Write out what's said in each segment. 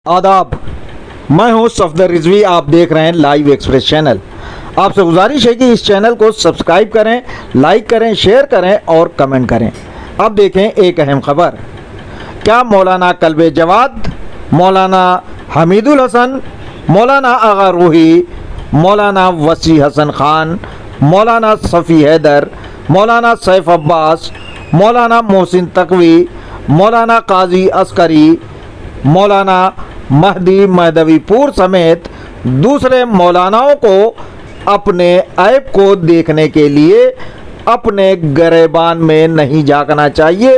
आदाब, मैं हूं सफदर रिजवी। आप देख रहे हैं लाइव एक्सप्रेस चैनल। आपसे गुजारिश है कि इस चैनल को सब्सक्राइब करें, लाइक करें, शेयर करें और कमेंट करें। अब देखें एक अहम खबर। क्या मौलाना कल्बे जवाद, मौलाना हमीदुल हसन, मौलाना आगा रूही, मौलाना वसी हसन खान, मौलाना सफ़ी हैदर, मौलाना सैफ अब्बास, मौलाना मोहसिन तकवी, मौलाना काजी अस्करी, मौलाना महदी महदवीपुर समेत दूसरे मौलानाओं को अपने ऐब को देखने के लिए अपने गिरेबान में नहीं झांकना चाहिए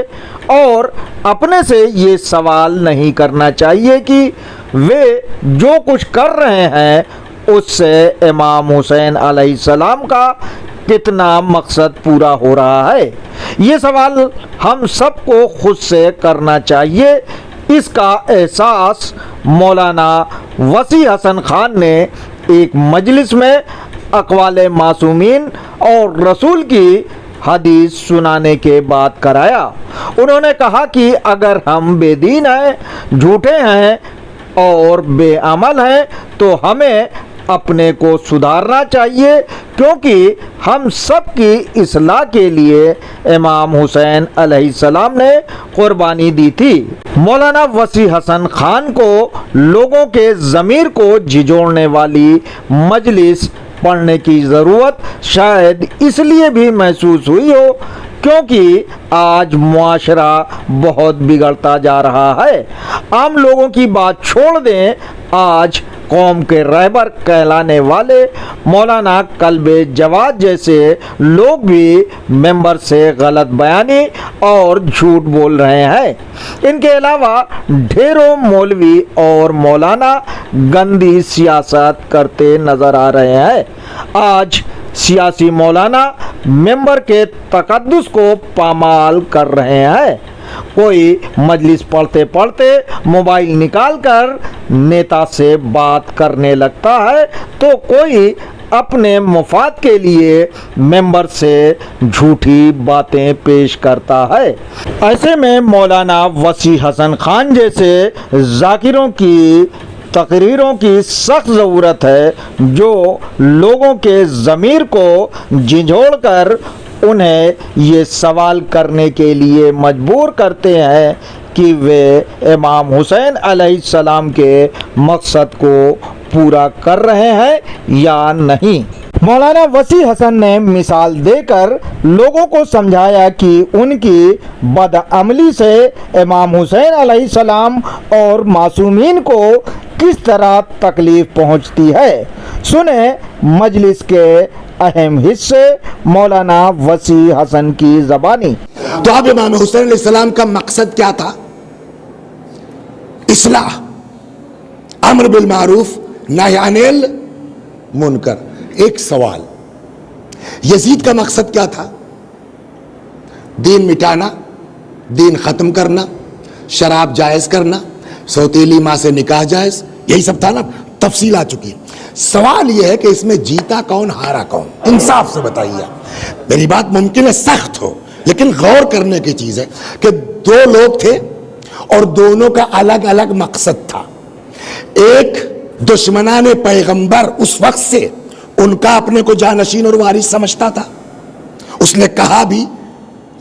और अपने से ये सवाल नहीं करना चाहिए कि वे जो कुछ कर रहे हैं उससे इमाम हुसैन अलैहिस्सलाम का कितना मकसद पूरा हो रहा है। ये सवाल हम सबको खुद से करना चाहिए। इसका एहसास मौलाना वसी हसन खान ने एक मजलिस में अक़वाले मासूमीन और रसूल की हदीस सुनाने के बाद कराया। उन्होंने कहा कि अगर हम बेदीन हैं, झूठे हैं और बेअमल हैं तो हमें अपने को सुधारना चाहिए, क्योंकि हम सब की इस्लाह के लिए इमाम हुसैन अलैहिस्सलाम ने कुर्बानी दी थी। मौलाना वसी हसन खान को लोगों के ज़मीर को झिझोड़ने वाली मजलिस पढ़ने की ज़रूरत शायद इसलिए भी महसूस हुई हो क्योंकि आज मुआशरा बहुत बिगड़ता जा रहा है। आम लोगों की बात छोड़ दें, आज कौम के रहबर कहलाने वाले मौलाना कल्बे जवाद जैसे लोग भी मेंबर से गलत बयानी और झूठ बोल रहे हैं। इनके अलावा ढेरों मौलवी और मौलाना गंदी सियासत करते नज़र आ रहे हैं। आज सियासी मौलाना मेंबर के तकद्दुस को पामाल कर रहे हैं। कोई मजलिस पढ़ते पढ़ते मोबाइल निकालकर नेता से बात करने लगता है तो कोई अपने मुफाद के लिए मेंबर से झूठी बातें पेश करता है। ऐसे में मौलाना वसी हसन खान जैसे जाकिरों की तकरीरों की सख्त ज़रूरत है जो लोगों के ज़मीर को झिझोड़कर उन्हें ये सवाल करने के लिए मजबूर करते हैं कि वे इमाम हुसैन अलैहिस्सलाम के मकसद को पूरा कर रहे हैं या नहीं। मौलाना वसी हसन ने मिसाल देकर लोगों को समझाया कि उनकी बदअमली से इमाम हुसैन अलैहिस्सलाम और मासूमीन को किस तरह तकलीफ पहुंचती है। सुने मजलिस के अहम हिस्से मौलाना वसी हसन की ज़बानी। तो अब इमाम हुसैन अलैहिस्सलाम का मकसद क्या था? इस्लाह, अम्र बिल मारूफ, नही अनिल मुनकर। एक सवाल, यजीद का मकसद क्या था? दीन मिटाना, दीन खत्म करना, शराब जायज करना, सौतेली माँ से निकाह जायज, यही सब था ना। तफसील आ चुकी है। सवाल यह है कि इसमें जीता कौन, हारा कौन? इंसाफ से बताइए। मेरी बात मुमकिन है सख्त हो, लेकिन गौर करने की चीज है कि दो लोग थे और दोनों का अलग अलग मकसद था। एक दुश्मनाने पैगंबर उस वक्त से उनका अपने को जानशीन और वारिस समझता था। उसने कहा भी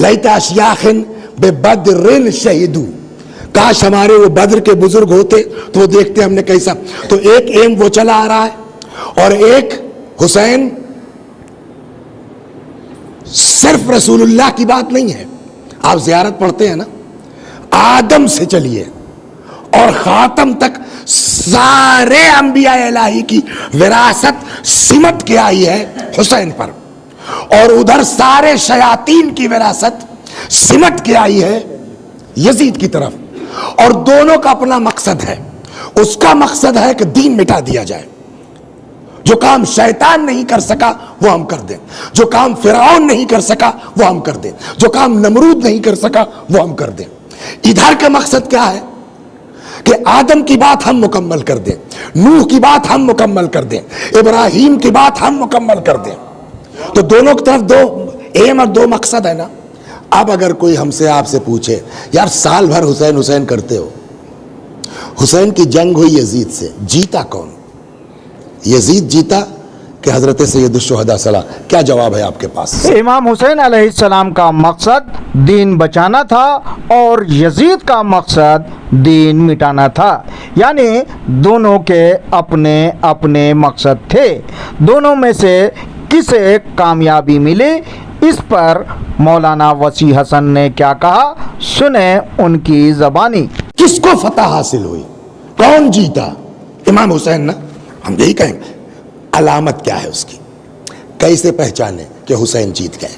लैता अशयाखिन बेबद्रिन शहीदू, काश हमारे वो बद्र के बुजुर्ग होते तो वो देखते हमने कैसा। तो एक एम वो चला आ रहा है और एक हुसैन सिर्फ रसूलुल्लाह की बात नहीं है। आप ज़ियारत पढ़ते हैं ना, आदम से चलिए और खातम तक सारे अंबिया इलाही की विरासत सिमट के आई है हुसैन पर, और उधर सारे शयातीन की विरासत सिमट के आई है यजीद की तरफ। और दोनों का अपना मकसद है। उसका मकसद है कि दीन मिटा दिया जाए। जो काम शैतान नहीं कर सका वो हम कर दें, जो काम फिरौन नहीं कर सका वो हम कर दें, जो काम नमरूद नहीं कर सका वो हम कर दें। इधर का मकसद क्या है कि आदम की बात हम मुकम्मल कर दें, नूह की बात हम मुकम्मल कर दें, इब्राहीम की बात हम मुकम्मल कर दें। तो दोनों की तरफ दो एम और दो मकसद है ना। अब अगर कोई हमसे आपसे पूछे यार साल भर हुसैन हुसैन करते हो, حسین کی جنگ ہوئی یزید سے, جیتا کون؟ یزید جیتا کہ حضرت سید الشہداء صلاح؟ کیا جواب ہے آپ کے پاس؟ امام حسین علیہ السلام کا مقصد دین بچانا تھا اور یزید کا مقصد دین مٹانا تھا, یعنی دونوں کے اپنے اپنے مقصد تھے. دونوں میں سے کسے کامیابی ملی, اس پر مولانا وسیع حسن نے کیا کہا, سنیں ان کی زبانی. کس کو فتح حاصل ہوئی, کون جیتا؟ امام حسین نا. ہم یہی کہیں گے علامت کیا ہے اس کی, کیسے پہچانے کہ حسین جیت گئے؟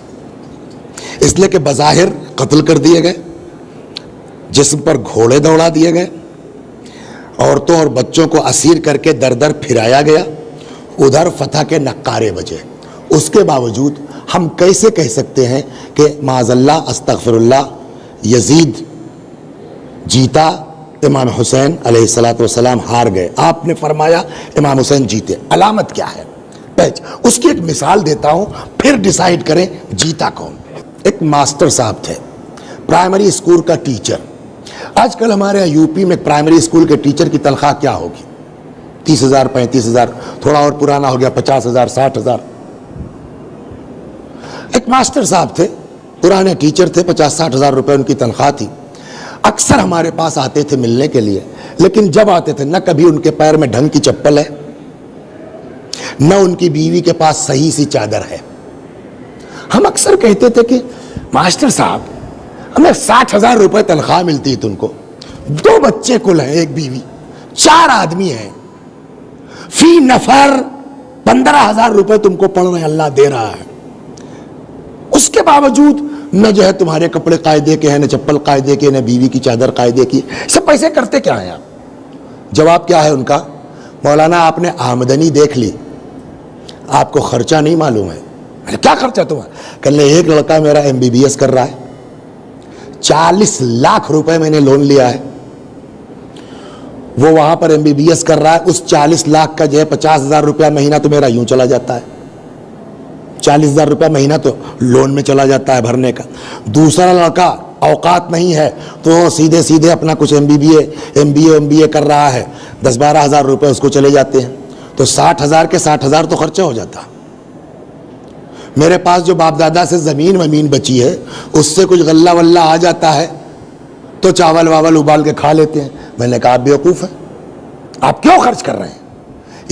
اس لیے کہ بظاہر قتل کر دیے گئے, جسم پر گھوڑے دوڑا دیے گئے, عورتوں اور بچوں کو اسیر کر کے در در پھرایا گیا, ادھر فتح کے نقارے بجے. اس کے باوجود ہم کیسے کہہ سکتے ہیں کہ معاذ اللہ استغفر اللہ یزید جیتا, امام حسین علیہ السلام ہار گئے؟ آپ نے فرمایا امام حسین جیتے. علامت کیا ہے؟ اس کی ایک مثال دیتا ہوں, پھر ڈیسائیڈ کریں جیتا کون. ایک ماسٹر صاحب تھے, پرائمری اسکول کا ٹیچر. آج کل ہمارے یو پی میں پرائمری اسکول کے ٹیچر کی تنخواہ کیا ہوگی؟ 30,000 35,000, تھوڑا اور پرانا ہو گیا 50,000 60,000. ایک ماسٹر صاحب تھے, پرانے ٹیچر تھے, 50-60 ہزار روپے ان کی تنخواہ تھی. اکثر ہمارے پاس آتے تھے ملنے کے لیے, لیکن جب آتے تھے نہ کبھی ان کے پیر میں ڈھنگ کی چپل ہے, نہ ان کی بیوی کے پاس صحیح سی چادر ہے. ہم اکثر کہتے تھے کہ ماسٹر صاحب ہمیں 60,000 روپے تنخواہ ملتی ہے تم کو, 2 بچے کل ہیں, ایک بیوی, 4 آدمی ہیں, فی نفر 15,000 روپے تم کو پڑھ رہے ہیں, اللہ دے رہا ہے. اس کے باوجود نہ جو ہے تمہارے کپڑے قاعدے کے ہیں, نہ چپل قاعدے کے, نہ بیوی کی چادر قاعدے کی. سب پیسے کرتے کیا ہیں آپ؟ جواب کیا ہے ان کا؟ مولانا آپ نے آمدنی دیکھ لی, آپ کو خرچہ نہیں معلوم ہے. کیا خرچہ تمہارا؟ کل ایک لڑکا میرا MBBS کر رہا ہے, 40 لاکھ روپے میں نے لون لیا ہے, وہ وہاں پر MBBS کر رہا ہے. اس 40 لاکھ کا جو ہے 50,000 روپیہ مہینہ تو میرا یوں چلا جاتا ہے, 40,000 روپیہ مہینہ تو لون میں چلا جاتا ہے بھرنے کا. دوسرا لڑکا اوقات نہیں ہے تو سیدھے اپنا کچھ MBA کر رہا ہے, 10-12 ہزار روپے اس کو چلے جاتے ہیں. تو 60,000 کے 60,000 تو خرچہ ہو جاتا. میرے پاس جو باپ دادا سے زمین بچی ہے اس سے کچھ غلہ ولہ آ جاتا ہے تو چاول واول ابال کے کھا لیتے ہیں. میں نے کہا آپ بیوقوف ہیں, آپ کیوں خرچ کر رہے ہیں؟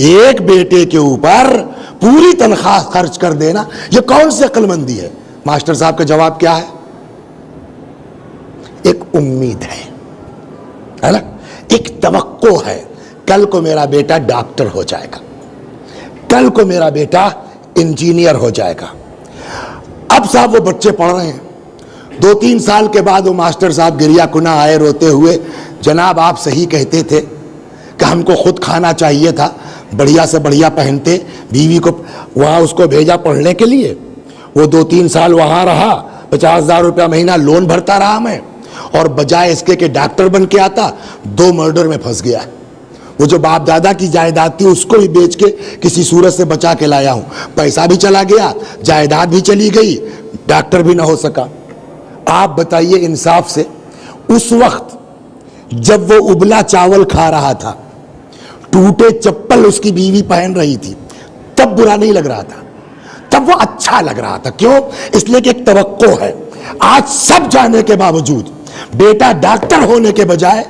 ایک بیٹے کے اوپر پوری تنخواہ خرچ کر دینا یہ کون سی عقل مندی ہے؟ ماسٹر صاحب کا جواب کیا ہے؟ ایک امید ہے نا, ایک توقع ہے, کل کو میرا بیٹا ڈاکٹر ہو جائے گا, کل کو میرا بیٹا انجینئر ہو جائے گا. اب صاحب وہ بچے پڑھ رہے ہیں, 2-3 سال کے بعد وہ ماسٹر صاحب گریا کنا آئے روتے ہوئے, جناب آپ صحیح کہتے تھے کہ ہم کو خود کھانا چاہیے تھا, بڑھیا سے بڑھیا پہنتے, بیوی کو وہاں اس کو بھیجا پڑھنے کے لیے, وہ 2-3 سال وہاں رہا, 50,000 روپیہ مہینہ لون بھرتا رہا میں, اور بجائے اس کے کہ ڈاکٹر بن کے آتا 2 مرڈر میں پھنس گیا. وہ جو باپ دادا کی جائیداد تھی اس کو بھی بیچ کے کسی صورت سے بچا کے لایا ہوں, پیسہ بھی چلا گیا, جائیداد بھی چلی گئی, ڈاکٹر بھی نہ ہو سکا. آپ بتائیے انصاف سے, اس وقت جب وہ ابلا چاول کھا رہا تھا, ٹوٹے چپل اس کی بیوی پہن رہی تھی, تب برا نہیں لگ رہا تھا, تب وہ اچھا لگ رہا تھا. کیوں؟ اس لیے کہ ایک توقع ہے. آج سب جانے کے باوجود بیٹا ڈاکٹر ہونے کے بجائے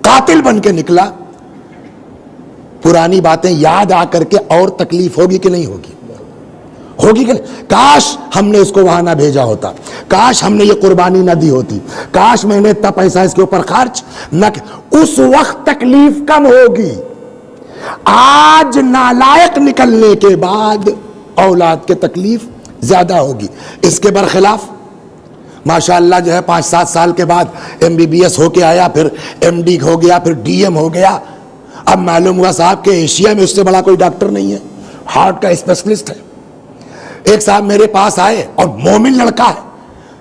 قاتل بن کے نکلا. پرانی باتیں یاد آ کر کے اور تکلیف ہوگی کہ نہیں ہوگی؟ ہوگی کہ نہیں؟ کاش ہم نے اس کو وہاں نہ بھیجا ہوتا, کاش ہم نے یہ قربانی نہ دی ہوتی, کاش میں نے اتنا پیسہ اس کے اوپر خرچ نہ, اس وقت تکلیف کم ہوگی. آج نالائق نکلنے کے بعد اولاد کے تکلیف زیادہ ہوگی. اس کے برخلاف ماشاءاللہ جو ہے 5-7 سال کے بعد MBBS ہو کے آیا, پھر MD ہو گیا, پھر DM ہو گیا. اب معلوم ہوا صاحب کہ ایشیا میں اس سے بڑا کوئی ڈاکٹر نہیں ہے, ہارٹ کا اسپیشلسٹ ہے. ایک صاحب میرے پاس آئے, اور مومن لڑکا ہے,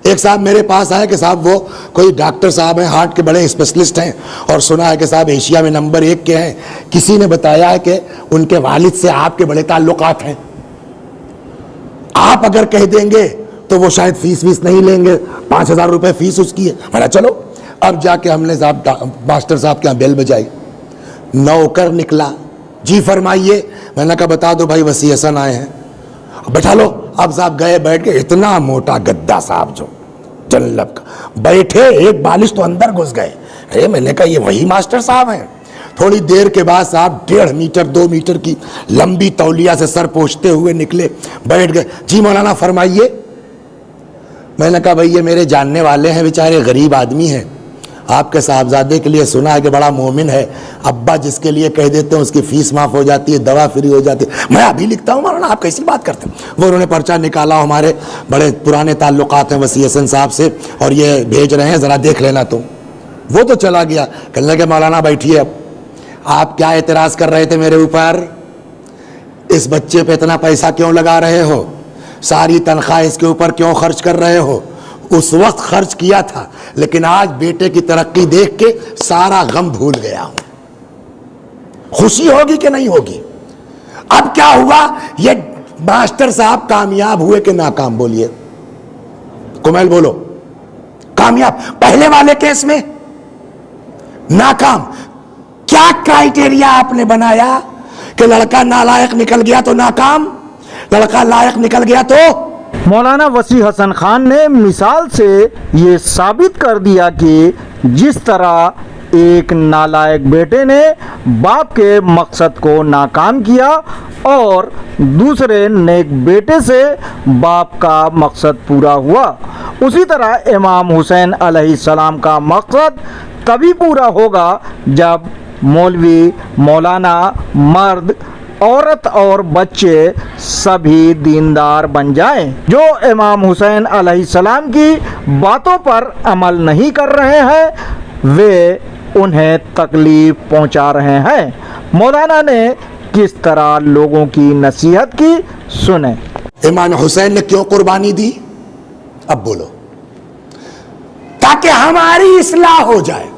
ایک صاحب میرے پاس آئے کہ صاحب وہ کوئی ڈاکٹر صاحب ہیں, ہارٹ کے بڑے اسپیشلسٹ ہیں, اور سنا ہے کہ صاحب ایشیا میں نمبر 1 کے ہیں. کسی نے بتایا ہے کہ ان کے والد سے آپ کے بڑے تعلقات ہیں. آپ اگر کہہ دیں گے تو وہ شاید فیس نہیں لیں گے, 5,000 روپے فیس اس کی ہے. میں نے چلو اب جا کے ہم نے صاحب ماسٹر صاحب کے یہاں بیل بجائی. नौकर निकला, जी फरमाइए। मैंने कहा बता दो भाई वसी हसन आए हैं, बैठा लो। अब साहब गए, बैठ के, इतना मोटा गद्दा साहब जो जल्लब का, बैठे, एक बालिश तो अंदर घुस गए। अरे मैंने कहा ये वही मास्टर साहब हैं। थोड़ी देर के बाद साहब 1.5 मीटर 2 मीटर की लंबी तौलिया से सर पोंछते हुए निकले, बैठ गए। जी मौलाना फरमाइए। मैंने कहा भाई ये मेरे जानने वाले हैं, बेचारे गरीब आदमी हैं, आपके साहबजादे के लिए सुना है कि बड़ा मोमिन है, अब्बा जिसके लिए कह देते हैं उसकी फीस माफ हो जाती है, दवा फ्री हो जाती है। मैं अभी लिखता हूँ मौलाना, आप कैसी बात करते हैं। वो उन्होंने पर्चा निकाला, हमारे बड़े पुराने ताल्लुकात हैं वसी हसन साहब से, और ये भेज रहे हैं, ज़रा देख लेना तुम। वो तो चला गया। कहने लगे मौलाना बैठिए, अब आप क्या एतराज़ कर रहे थे मेरे ऊपर, इस बच्चे पे इतना पैसा क्यों लगा रहे हो, सारी तनख्वाह इसके ऊपर क्यों खर्च कर रहे हो। उस वक्त खर्च किया था, लेकिन आज बेटे की तरक्की देख के सारा गम भूल गया हूं। खुशी होगी कि नहीं होगी। अब क्या हुआ, ये मास्टर साहब कामयाब हुए कि नाकाम, बोलिए कुमैल बोलो। कामयाब। पहले वाले केस में नाकाम। क्या क्राइटेरिया आपने बनाया कि लड़का नालायक निकल गया तो नाकाम, लड़का लायक निकल गया तो। मौलाना वसी हसन खान ने मिसाल से ये साबित कर दिया कि जिस तरह एक नालायक बेटे ने बाप के मकसद को नाकाम किया और दूसरे नेक बेटे से बाप का मकसद पूरा हुआ, उसी तरह इमाम हुसैन अलैहिस्सलाम का मकसद तभी पूरा होगा जब मौलवी, मौलाना, मर्द, औरत और बच्चे सभी दीनदार बन जाएं। जो इमाम हुसैन अलैहिस्सलाम की बातों पर अमल नहीं कर रहे हैं वे उन्हें तकलीफ पहुंचा रहे हैं। मौलाना ने किस तरह लोगों की नसीहत की, सुने। इमाम हुसैन ने क्यों कुर्बानी दी, अब बोलो। ताकि हमारी इस्लाह हो जाए।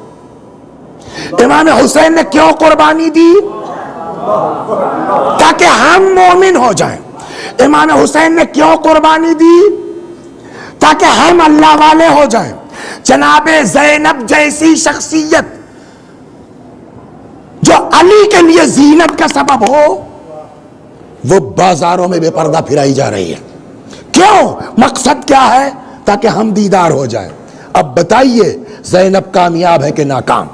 इमाम हुसैन ने क्यों कुर्बानी दी, ताकि हम मोमिन हो जाएं। इमाम हुसैन ने क्यों कुर्बानी दी, ताकि हम अल्लाह वाले हो जाएं। जनाबे ज़ैनब जैसी शख्सियत जो अली के लिए जीनत का सबब हो, वो बाजारों में बेपर्दा फिराई जा रही है। क्यों, मकसद क्या है, ताकि हम दीदार हो जाएं। अब बताइए ज़ैनब कामयाब है कि नाकाम।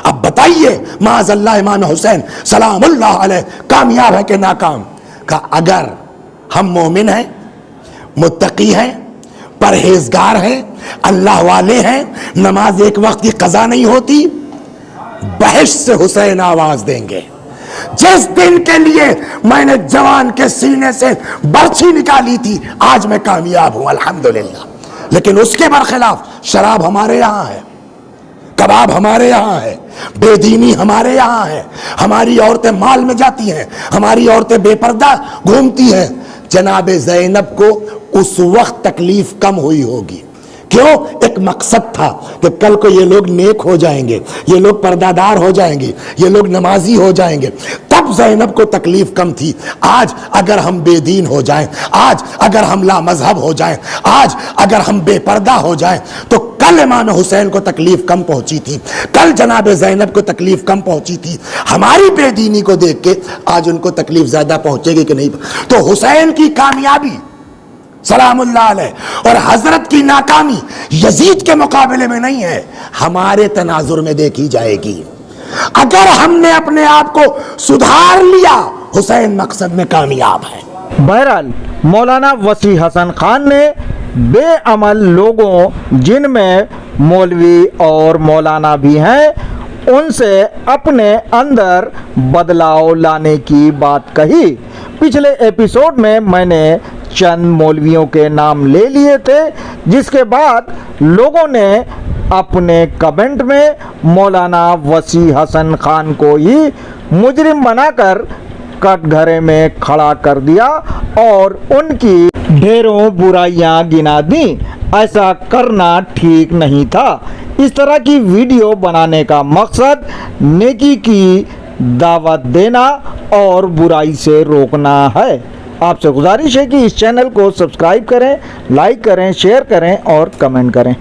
अब बताइए माज़अल्लाह इमाम हुसैन सलामुल्लाह अलैह कामयाब है कि नाकाम। का अगर हम मोमिन हैं, मुत्तकी हैं, परहेजगार हैं, अल्लाह वाले हैं, नमाज एक वक्त की कज़ा नहीं होती, बहश्त से हुसैन आवाज देंगे। जिस दिन के लिए मैंने जवान के सीने से बर्छी निकाली थी, आज मैं कामयाब हूं अल्हम्दुलिल्लाह। लेकिन उसके बरखिलाफ शराब हमारे यहां है, कबाब हमारे यहाँ है, बेदीनी हमारे यहाँ है, हमारी औरतें माल में जाती हैं, हमारी औरतें बेपर्दा घूमती हैं। जनाबे ज़ैनब को उस वक्त तकलीफ कम हुई होगी। क्यों, एक मकसद था कि कल को ये लोग नेक हो जाएंगे, ये लोग पर्दादार हो जाएंगे, ये लोग नमाजी हो जाएंगे, तब ज़ैनब को तकलीफ कम थी। आज अगर हम बेदीन हो जाएं, आज अगर हम लामज़हब हो जाएं, आज अगर हम बेपर्दा हो जाएं, तो कल इमाम हुसैन को तकलीफ कम पहुंची थी, कल जनाब ज़ैनब को तकलीफ कम पहुंची थी। हमारी बेदीनी को देख के आज उनको तकलीफ ज्यादा पहुंचेगी कि नहीं। तो हुसैन की कामयाबी सलामुल्लाह अलैह और हजरत की नाकामी यजीद के मुकाबले में नहीं है, हमारे तनाजुर में देखी जाएगी। अगर हमने अपने आप को सुधार लिया, हुसैन मकसद में कामयाब है। बहरहाल मौलाना वसी हसन खान ने बेअमल लोगों, जिनमें मौलवी और मौलाना भी हैं, उनसे अपने अंदर बदलाव लाने की बात कही। पिछले एपिसोड में मैंने चंद मौलवियों के नाम ले लिए थे, जिसके बाद लोगों ने अपने कमेंट में मौलाना वसी हसन खान को ही मुजरिम बनाकर कटघरे में खड़ा कर दिया और उनकी ढेरों बुराइयां गिना दी। ऐसा करना ठीक नहीं था। इस तरह की वीडियो बनाने का मकसद नेकी की दावत देना और बुराई से रोकना है। आपसे गुजारिश है कि इस चैनल को सब्सक्राइब करें, लाइक करें, शेयर करें और कमेंट करें।